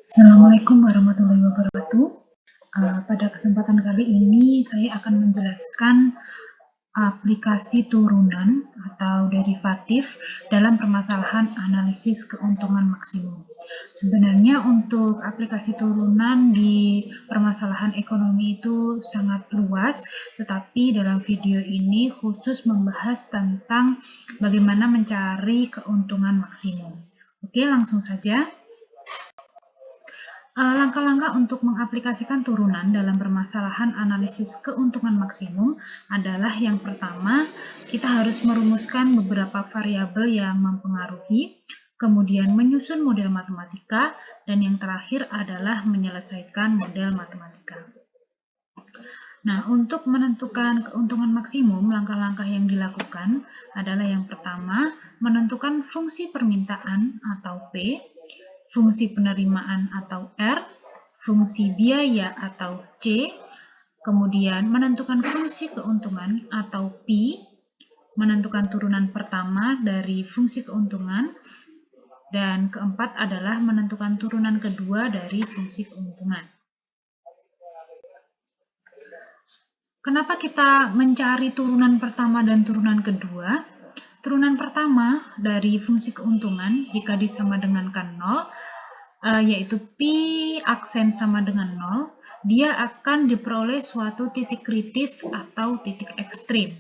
Assalamualaikum warahmatullahi wabarakatuh. Pada kesempatan kali ini saya akan menjelaskan aplikasi turunan atau derivatif dalam permasalahan analisis keuntungan maksimum. Sebenarnya untuk aplikasi turunan di permasalahan ekonomi itu sangat luas, tetapi dalam video ini khusus membahas tentang bagaimana mencari keuntungan maksimum. Oke, langsung saja. Langkah-langkah untuk mengaplikasikan turunan dalam permasalahan analisis keuntungan maksimum adalah yang pertama, kita harus merumuskan beberapa variabel yang mempengaruhi, kemudian menyusun model matematika, dan yang terakhir adalah menyelesaikan model matematika. Nah, untuk menentukan keuntungan maksimum, langkah-langkah yang dilakukan adalah yang pertama, menentukan fungsi permintaan atau P, fungsi penerimaan atau R, fungsi biaya atau C, kemudian menentukan fungsi keuntungan atau P, menentukan turunan pertama dari fungsi keuntungan, dan keempat adalah menentukan turunan kedua dari fungsi keuntungan. Kenapa kita mencari turunan pertama dan turunan kedua? Turunan pertama dari fungsi keuntungan jika disamadengankan 0, yaitu Pi aksen sama dengan 0, dia akan diperoleh suatu titik kritis atau titik ekstrim.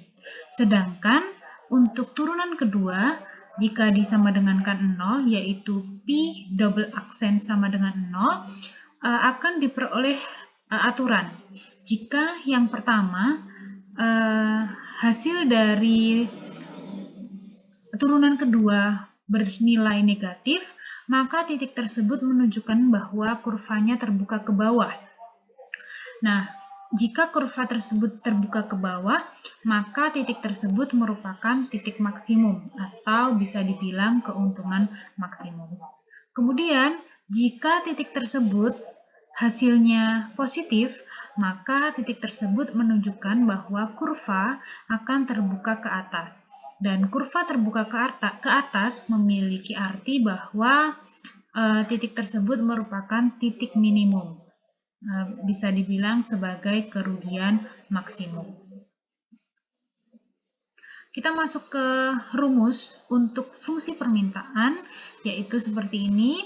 Sedangkan untuk turunan kedua, jika disamadengankan 0, yaitu Pi double aksen sama dengan 0, akan diperoleh aturan. Jika yang pertama, hasil dari turunan kedua bernilai negatif, maka titik tersebut menunjukkan bahwa kurvanya terbuka ke bawah. Nah, jika kurva tersebut terbuka ke bawah, maka titik tersebut merupakan titik maksimum atau bisa dibilang keuntungan maksimum. Kemudian, jika titik tersebut hasilnya positif, maka titik tersebut menunjukkan bahwa kurva akan terbuka ke atas. Dan kurva terbuka ke atas memiliki arti bahwa titik tersebut merupakan titik minimum. Bisa dibilang sebagai kerugian maksimum. Kita masuk ke rumus untuk fungsi permintaan, yaitu seperti ini,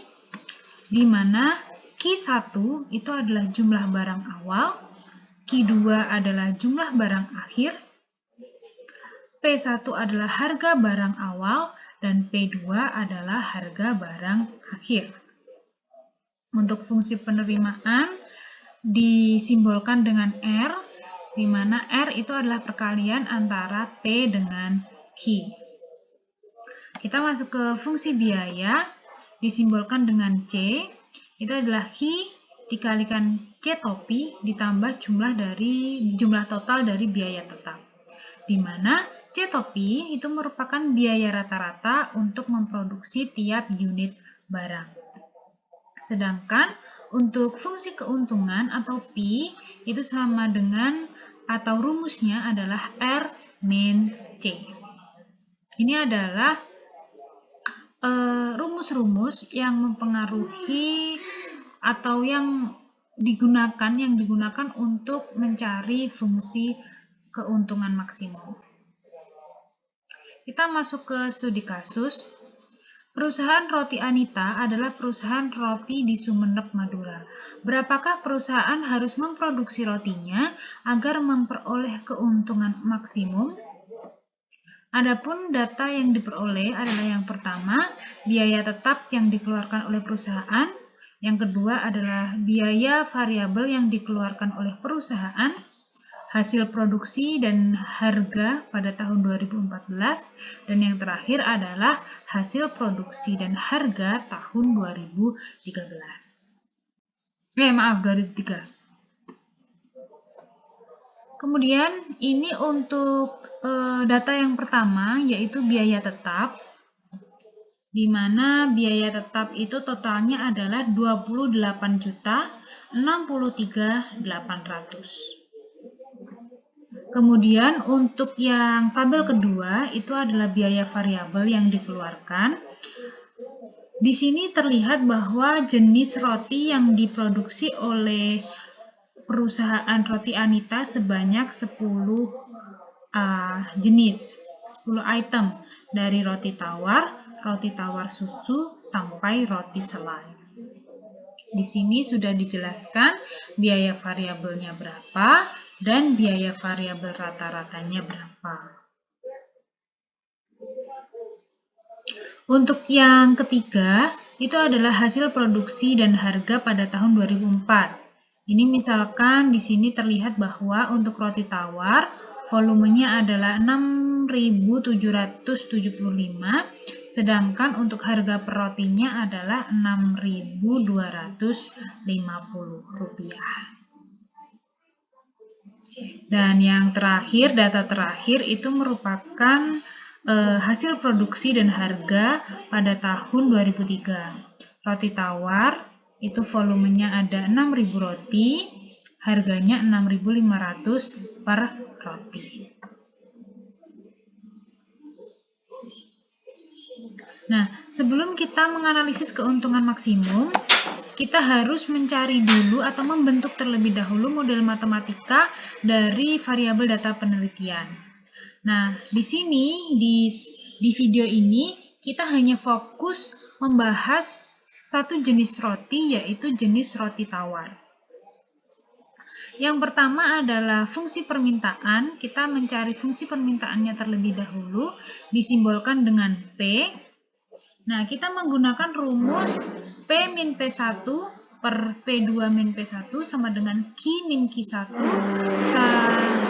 di mana Q1 itu adalah jumlah barang awal, Q2 adalah jumlah barang akhir, P1 adalah harga barang awal, dan P2 adalah harga barang akhir. Untuk fungsi penerimaan disimbolkan dengan R, di mana R itu adalah perkalian antara P dengan Q. Kita masuk ke fungsi biaya, disimbolkan dengan C, itu adalah Q dikalikan C topi ditambah jumlah total dari biaya tetap. Di mana C topi itu merupakan biaya rata-rata untuk memproduksi tiap unit barang. Sedangkan untuk fungsi keuntungan atau P itu sama dengan atau rumusnya adalah R min C. Ini adalah rumus-rumus yang mempengaruhi atau yang digunakan untuk mencari fungsi keuntungan maksimum. Kita masuk ke studi kasus. Perusahaan Roti Anita adalah perusahaan roti di Sumeneb, Madura. Berapakah perusahaan harus memproduksi rotinya agar memperoleh keuntungan maksimum? Adapun data yang diperoleh adalah yang pertama, biaya tetap yang dikeluarkan oleh perusahaan. Yang kedua adalah biaya variabel yang dikeluarkan oleh perusahaan, hasil produksi dan harga pada tahun 2014, dan yang terakhir adalah hasil produksi dan harga tahun 2003. Kemudian ini untuk data yang pertama, yaitu biaya tetap, di mana biaya tetap itu totalnya adalah 28.063.800. Kemudian untuk yang tabel kedua itu adalah biaya variabel yang dikeluarkan. Di sini terlihat bahwa jenis roti yang diproduksi oleh perusahaan Roti Anita sebanyak 10 jenis, 10 item dari roti tawar susu sampai roti selai. Di sini sudah dijelaskan biaya variabelnya berapa dan biaya variabel rata-ratanya berapa. Untuk yang ketiga, itu adalah hasil produksi dan harga pada tahun 2004. Ini misalkan di sini terlihat bahwa untuk roti tawar volumenya adalah 6.775, sedangkan untuk harga per rotinya adalah 6.250 rupiah. Dan yang terakhir, data terakhir itu merupakan hasil produksi dan harga pada tahun 2003. Roti tawar itu volumenya ada 6.000 roti, harganya 6.500 per roti. Nah, sebelum kita menganalisis keuntungan maksimum, kita harus mencari dulu atau membentuk terlebih dahulu model matematika dari variabel data penelitian. Nah, di sini di video ini kita hanya fokus membahas satu jenis roti, yaitu jenis roti tawar. Yang pertama adalah fungsi permintaan. Kita mencari fungsi permintaannya terlebih dahulu, disimbolkan dengan P. Nah, kita menggunakan rumus P min P1 per P2 min P1 sama dengan Q min Q1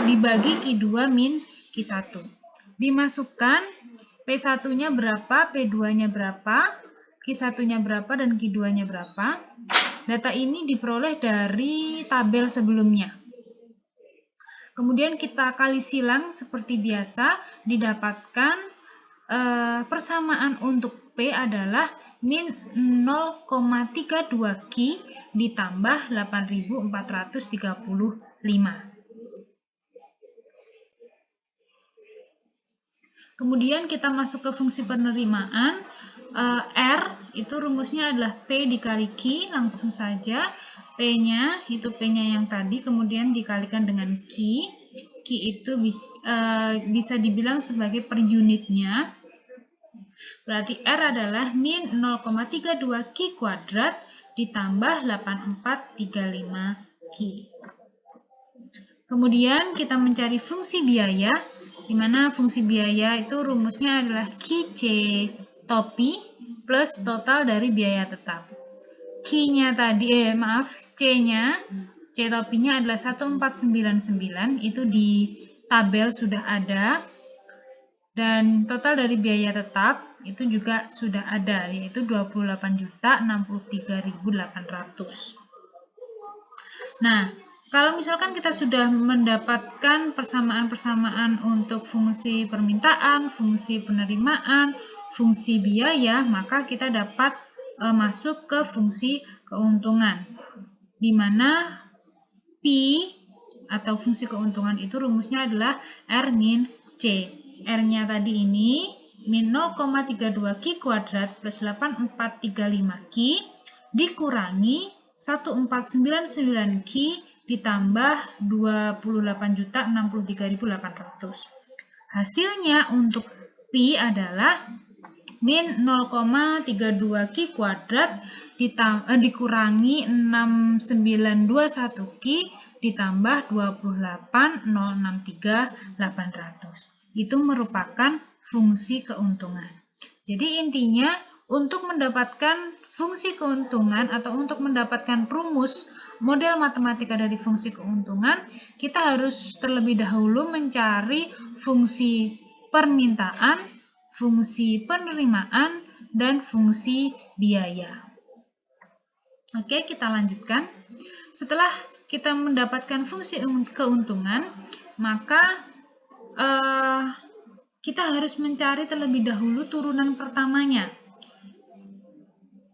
dibagi Q2 min Q1. Dimasukkan P1-nya berapa, P2-nya berapa, Q1-nya berapa, dan Q2-nya berapa. Data ini diperoleh dari tabel sebelumnya. Kemudian kita kali silang seperti biasa, didapatkan persamaan untuk P adalah min 0,32 Q ditambah 8.435. Kemudian kita masuk ke fungsi penerimaan. R itu rumusnya adalah P dikali Q, langsung saja P-nya itu P-nya yang tadi, kemudian dikalikan dengan Q. Q itu bisa dibilang sebagai per unitnya. Berarti R adalah min 0,32 Q kuadrat ditambah 8435 Q. Kemudian kita mencari fungsi biaya, di mana fungsi biaya itu rumusnya adalah Q-C topi plus total dari biaya tetap. Q-nya tadi, C-nya, C topinya adalah 1499, itu di tabel sudah ada. Dan total dari biaya tetap itu juga sudah ada, yaitu 28.063.800. Nah, kalau misalkan kita sudah mendapatkan persamaan-persamaan untuk fungsi permintaan, fungsi penerimaan, fungsi biaya, maka kita dapat masuk ke fungsi keuntungan, di mana P atau fungsi keuntungan itu rumusnya adalah R min C. R-nya tadi ini min 0,32 Q kuadrat plus 8435 Q dikurangi 1499 Q ditambah 28.063.800. Hasilnya untuk P adalah min 0,32 Q kuadrat dikurangi 6921 Q ditambah 28.063.800. Itu merupakan fungsi keuntungan. Jadi intinya untuk mendapatkan fungsi keuntungan atau untuk mendapatkan rumus model matematika dari fungsi keuntungan, kita harus terlebih dahulu mencari fungsi permintaan, fungsi penerimaan, dan fungsi biaya. Oke, kita lanjutkan. Setelah kita mendapatkan fungsi keuntungan, maka kita harus mencari terlebih dahulu turunan pertamanya.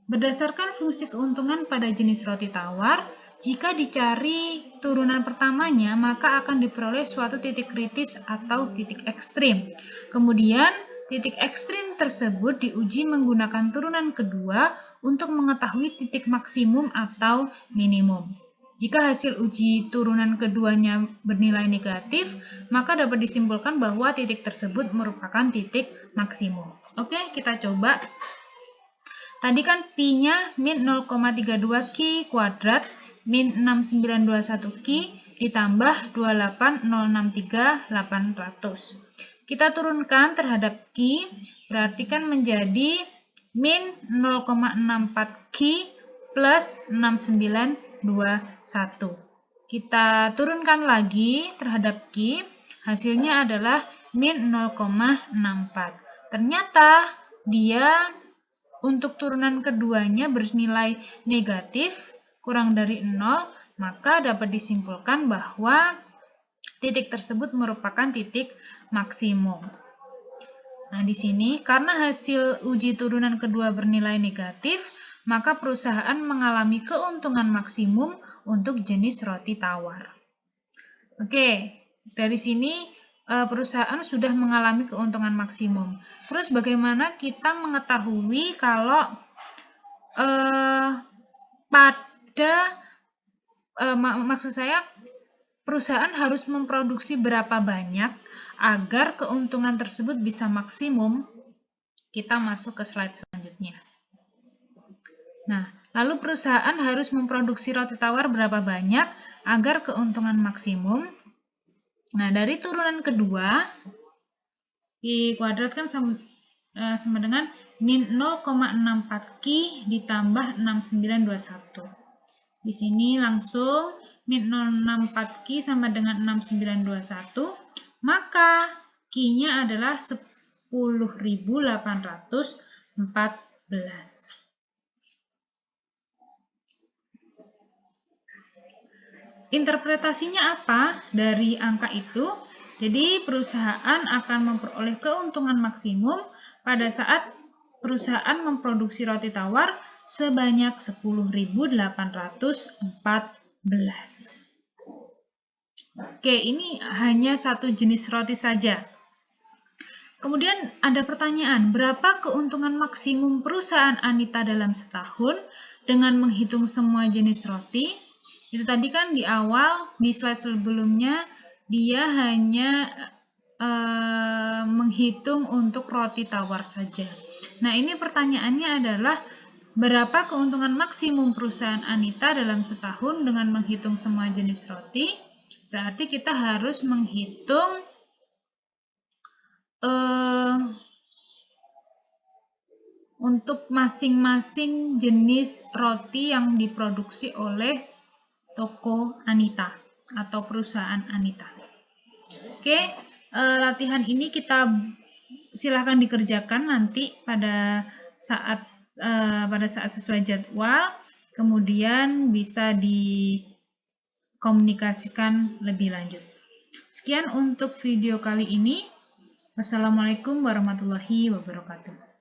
Berdasarkan fungsi keuntungan pada jenis roti tawar, Jika dicari turunan pertamanya, maka akan diperoleh suatu titik kritis atau titik ekstrim. Kemudian, titik ekstrim tersebut diuji menggunakan turunan kedua untuk mengetahui titik maksimum atau minimum. Jika hasil uji turunan keduanya bernilai negatif, maka dapat disimpulkan bahwa titik tersebut merupakan titik maksimum. Oke, kita coba. Tadi kan pi-nya min 0,32 Ki kuadrat min 6921 Ki ditambah 28063.800. Kita turunkan terhadap Ki, berarti kan menjadi min 0,64 Ki plus 6921. Kita turunkan lagi terhadap Ki, hasilnya adalah min 0,64. Ternyata dia untuk turunan keduanya bernilai negatif kurang dari 0, maka dapat disimpulkan bahwa titik tersebut merupakan titik maksimum. Nah, di sini karena hasil uji turunan kedua bernilai negatif, maka perusahaan mengalami keuntungan maksimum untuk jenis roti tawar. Oke, dari sini perusahaan sudah mengalami keuntungan maksimum. Terus bagaimana kita mengetahui kalau maksud saya perusahaan harus memproduksi berapa banyak agar keuntungan tersebut bisa maksimum? Kita masuk ke slide selanjutnya. Nah, lalu perusahaan harus memproduksi roti tawar berapa banyak agar keuntungan maksimum? Nah, dari turunan kedua, Pi kuadrat kan sama dengan min 0,64 Ki ditambah 6921. Di sini langsung min 0,64 Ki sama dengan 6921, maka Ki-nya adalah 10.814. Interpretasinya apa dari angka itu? Jadi perusahaan akan memperoleh keuntungan maksimum pada saat perusahaan memproduksi roti tawar sebanyak 10.814. Oke, ini hanya satu jenis roti saja. Kemudian ada pertanyaan, berapa keuntungan maksimum perusahaan Anita dalam setahun dengan menghitung semua jenis roti? Itu tadi kan di awal, di slide sebelumnya, dia hanya menghitung untuk roti tawar saja. Nah, ini pertanyaannya adalah, berapa keuntungan maksimum perusahaan Anita dalam setahun dengan menghitung semua jenis roti? Berarti kita harus menghitung untuk masing-masing jenis roti yang diproduksi oleh toko Anita atau perusahaan Anita. Oke, latihan ini kita silahkan dikerjakan nanti pada saat sesuai jadwal, kemudian bisa dikomunikasikan lebih lanjut. Sekian untuk video kali ini. Wassalamualaikum warahmatullahi wabarakatuh.